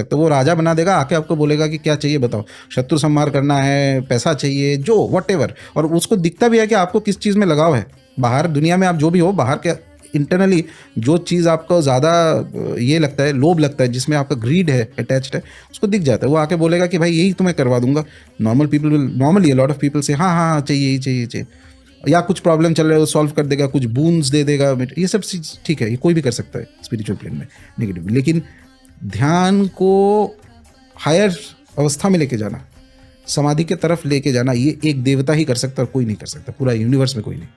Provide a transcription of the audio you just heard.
तो वो राजा बना देगा, आके आपको बोलेगा कि क्या चाहिए बताओ, शत्रु संहार करना है, पैसा चाहिए, जो वट, और उसको दिखता भी है कि आपको किस चीज़ में लगाव है। बाहर दुनिया में आप जो भी हो, बाहर के इंटरनली जो चीज़ आपको ज़्यादा ये लगता है, लोभ लगता है, जिसमें आपका ग्रीड है अटैच्ड है, उसको दिख जाता है। वो आके बोलेगा कि भाई यही तुम्हें करवा दूंगा। Normal people will, normally lot of people से हाँ हाँ हाँ चाहिए, यही चाहिए, चाहिए, या कुछ प्रॉब्लम चल रहा है वो सॉल्व कर देगा, कुछ बून्स दे देगा, ये सब चीज़ ठीक है, ये कोई भी कर सकता है स्पिरिचुअल प्लेन में नेगेटिव। लेकिन ध्यान को हायर अवस्था में लेके जाना, समाधि के तरफ लेके जाना, ये एक देवता ही कर सकता है और कोई नहीं कर सकता, पूरा यूनिवर्स में कोई नहीं।